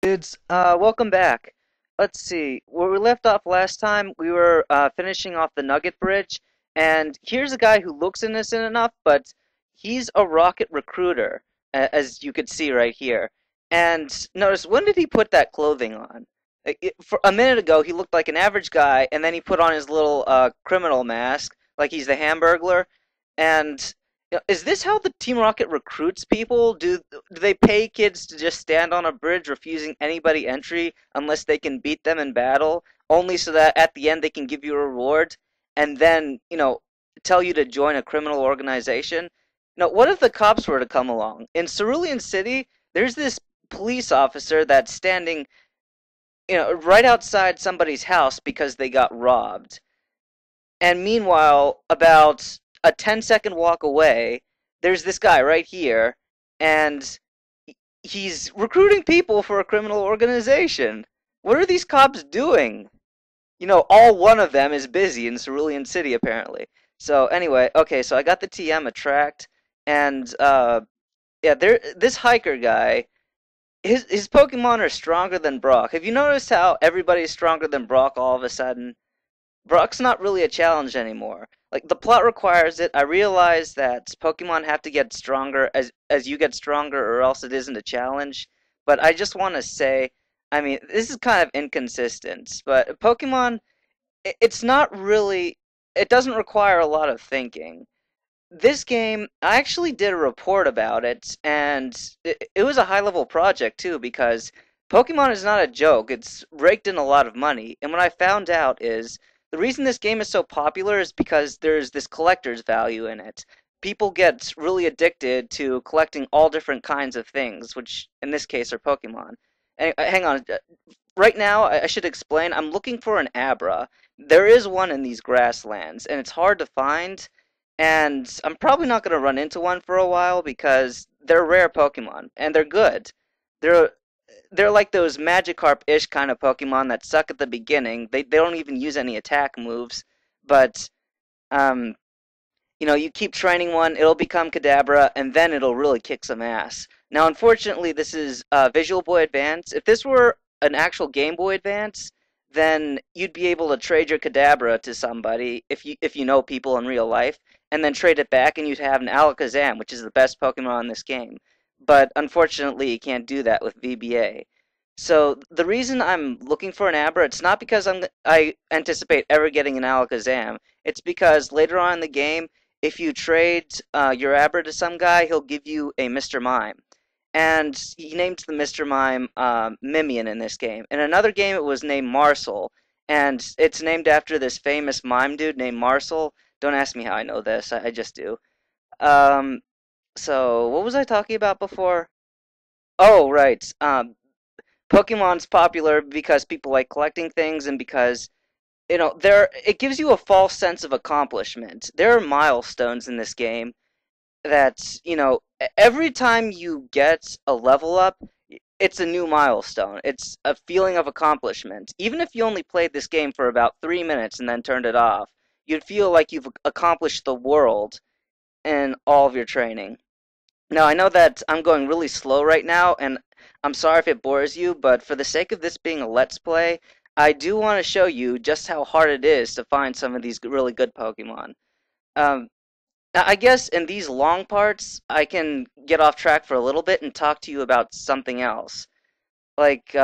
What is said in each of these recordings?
Dudes, welcome back. Let's see, where we left off last time, we were finishing off the Nugget Bridge, and here's a guy who looks innocent enough, but he's a rocket recruiter, as you could see right here. And notice, when did he put that clothing on? For a minute ago, he looked like an average guy, and then he put on his little criminal mask, like he's the Hamburglar, and is this how the Team Rocket recruits people? Do they pay kids to just stand on a bridge refusing anybody entry unless they can beat them in battle, only so that at the end they can give you a reward and then, tell you to join a criminal organization? What if the cops were to come along? In Cerulean City, there's this police officer that's standing, right outside somebody's house because they got robbed. And meanwhile, about a 10-second walk away, there's this guy right here, and he's recruiting people for a criminal organization. What are these cops doing? All one of them is busy in Cerulean City, apparently. So anyway, okay, so I got the TM attract, and yeah, this hiker guy, his Pokemon are stronger than Brock. Have you noticed how everybody's stronger than Brock all of a sudden? Brock's not really a challenge anymore. Like, the plot requires it. I realize that Pokemon have to get stronger as you get stronger, or else it isn't a challenge. But I just want to say, I mean, this is kind of inconsistent. But Pokemon, it's not really. It doesn't require a lot of thinking. This game, I actually did a report about it, and it was a high-level project too, because Pokemon is not a joke. It's raked in a lot of money, and what I found out is the reason this game is so popular is because there's this collector's value in it. People get really addicted to collecting all different kinds of things, which in this case are Pokemon. And, hang on, right now I should explain. I'm looking for an Abra. There is one in these grasslands, and it's hard to find. And I'm probably not going to run into one for a while because they're rare Pokemon and they're good. They're they're like those Magikarp-ish kind of Pokemon that suck at the beginning. They don't even use any attack moves, but um you keep training one, it'll become Kadabra, and then it'll really kick some ass. Now, unfortunately, this is Visual Boy Advance. If this were an actual Game Boy Advance, then you'd be able to trade your Kadabra to somebody if you know people in real life, and then trade it back, and you'd have an Alakazam, which is the best Pokemon in this game. But unfortunately, you can't do that with VBA. So the reason I'm looking for an Abra, it's not because I anticipate ever getting an Alakazam. It's because later on in the game, if you trade your Abra to some guy, he'll give you a Mr. Mime. And he named the Mr. Mime Mimian in this game. In another game, it was named Marcel. And it's named after this famous mime dude named Marcel. Don't ask me how I know this, I just do. Um, so, what was I talking about before? Oh, right. Pokemon's popular because people like collecting things and because it gives you a false sense of accomplishment. There are milestones in this game that, every time you get a level up, it's a new milestone. It's a feeling of accomplishment. Even if you only played this game for about 3 minutes and then turned it off, you'd feel like you've accomplished the world in all of your training. Now, I know that I'm going really slow right now, and I'm sorry if it bores you, but for the sake of this being a Let's Play, I do want to show you just how hard it is to find some of these really good Pokemon. Um, I guess in these long parts, I can get off track for a little bit and talk to you about something else. Like,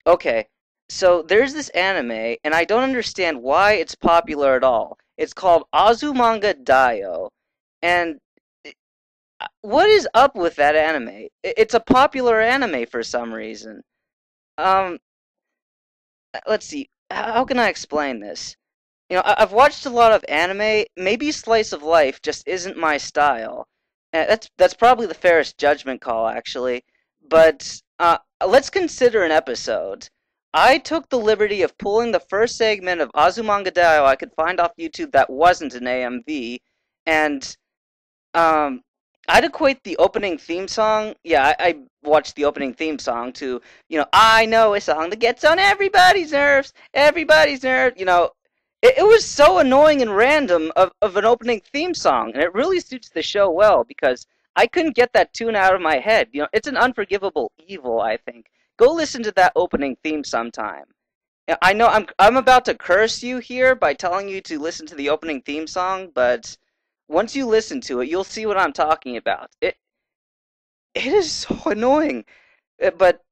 okay, so there's this anime, and I don't understand why it's popular at all. It's called Azumanga Daioh, and what is up with that anime? It's a popular anime for some reason. Um, let's see. How can I explain this? I've watched a lot of anime. Maybe slice of life just isn't my style. That's probably the fairest judgment call, actually. But let's consider an episode. I took the liberty of pulling the first segment of Azumanga Daioh I could find off YouTube that wasn't an AMV, and um, I'd equate the opening theme song. Yeah, I watched the opening theme song to, I know a song that gets on everybody's nerves, everybody's nerves. It was so annoying and random of an opening theme song, and it really suits the show well because I couldn't get that tune out of my head. It's an unforgivable evil, I think. Go listen to that opening theme sometime. Yeah, I know I'm about to curse you here by telling you to listen to the opening theme song, but once you listen to it, you'll see what I'm talking about. It is so annoying. But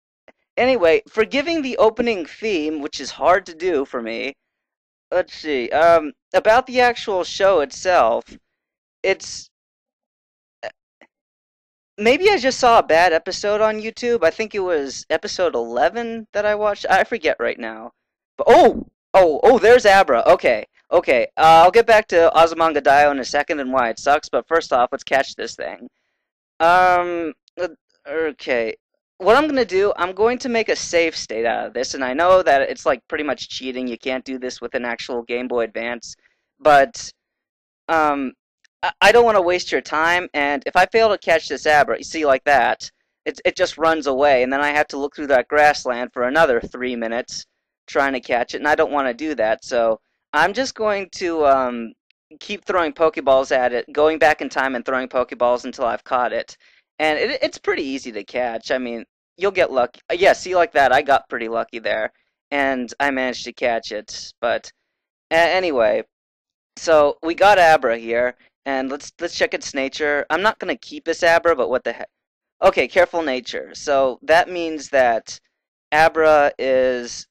anyway, forgiving the opening theme, which is hard to do for me. Let's see. About the actual show itself, it's maybe I just saw a bad episode on YouTube. I think it was episode 11 that I watched. I forget right now. But there's Abra. Okay, okay. I'll get back to Azumanga Daioh in a second and why it sucks. But first off, let's catch this thing. Okay. What I'm gonna do, I'm going to make a save state out of this, and I know that it's like pretty much cheating. You can't do this with an actual Game Boy Advance, but um, I don't want to waste your time, and if I fail to catch this Abra, you see, like that, it just runs away, and then I have to look through that grassland for another 3 minutes trying to catch it, and I don't want to do that, so I'm just going to keep throwing Pokeballs at it, going back in time and throwing Pokeballs until I've caught it. And it's pretty easy to catch. I mean, you'll get lucky. Yeah, see, like that, I got pretty lucky there, and I managed to catch it. But anyway, so we got Abra here, and let's check its nature. I'm not gonna keep this Abra, but what the heck? Okay, careful nature. So that means that Abra is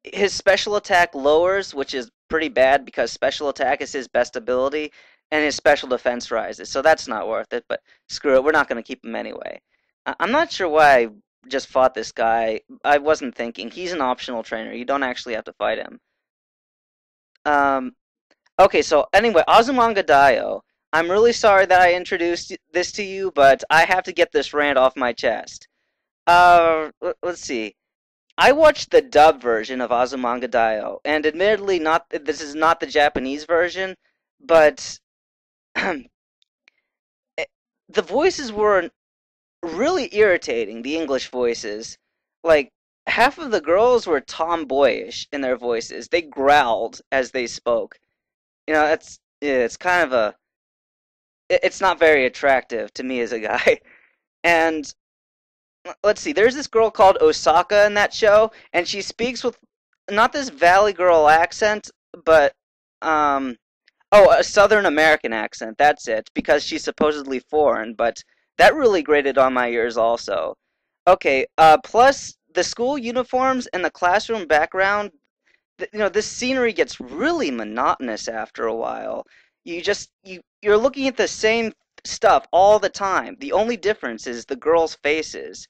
his special attack lowers, which is pretty bad because special attack is his best ability, and his special defense rises. So that's not worth it. But screw it, we're not gonna keep him anyway. I'm not sure why I just fought this guy. I wasn't thinking. He's an optional trainer. You don't actually have to fight him. Um, Okay, so anyway, Azumanga Daioh. I'm really sorry that I introduced this to you, but I have to get this rant off my chest. Let's see. I watched the dub version of Azumanga Daioh, and admittedly, not this is not the Japanese version, but the voices were really irritating. The English voices, like half of the girls were tomboyish in their voices. They growled as they spoke. That's yeah, it's kind of it's not very attractive to me as a guy. And let's see, there's this girl called Osaka in that show, and she speaks with not this Valley Girl accent, but um a Southern American accent. That's it, because she's supposedly foreign, but that really grated on my ears also. Okay, plus the school uniforms and the classroom background, this scenery gets really monotonous after a while. You're looking at the same stuff all the time. The only difference is the girls' faces.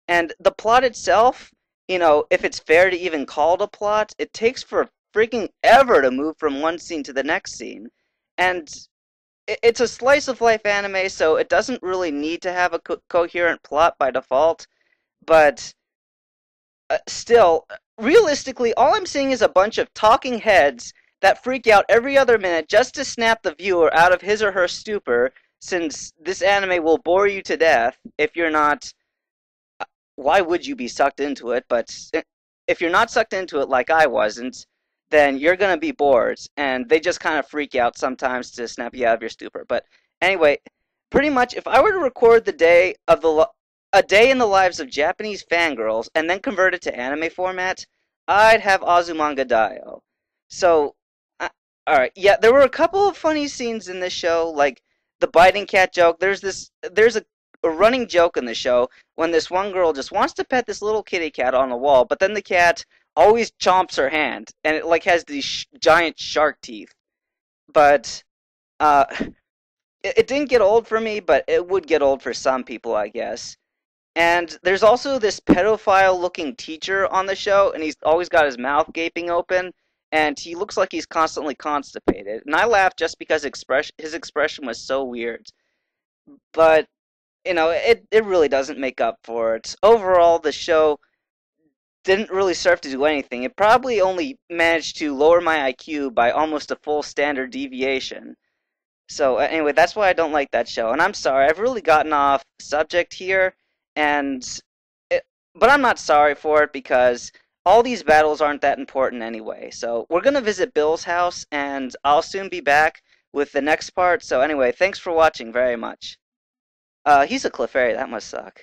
And the plot itself, if it's fair to even call it a plot, it takes for freaking ever to move from one scene to the next scene. And it's a slice of life anime, so it doesn't really need to have a coherent plot by default, but still, realistically, all I'm seeing is a bunch of talking heads that freak out every other minute just to snap the viewer out of his or her stupor, since this anime will bore you to death if you're not. Why would you be sucked into it? But if you're not sucked into it like I wasn't, then you're going to be bored, and they just kind of freak out sometimes to snap you out of your stupor. But anyway, pretty much, if I were to record the day of a day in the lives of Japanese fangirls and then convert it to anime format, I'd have Azumanga Daioh. So, alright, yeah, there were a couple of funny scenes in this show, like the biting cat joke. There's a running joke in the show when this one girl just wants to pet this little kitty cat on the wall, but then the cat always chomps her hand, and it like has these giant shark teeth. But uh, it didn't get old for me, but it would get old for some people, I guess. And there's also this pedophile-looking teacher on the show, and he's always got his mouth gaping open, and he looks like he's constantly constipated. And I laughed just because his expression was so weird. But, it really doesn't make up for it. Overall, the show didn't really serve to do anything. It probably only managed to lower my IQ by almost a full standard deviation. So anyway, that's why I don't like that show. And I'm sorry, I've really gotten off subject here, and but I'm not sorry for it because all these battles aren't that important anyway. So we're gonna visit Bill's house, and I'll soon be back with the next part. So anyway, thanks for watching very much. He's a Clefairy, that must suck.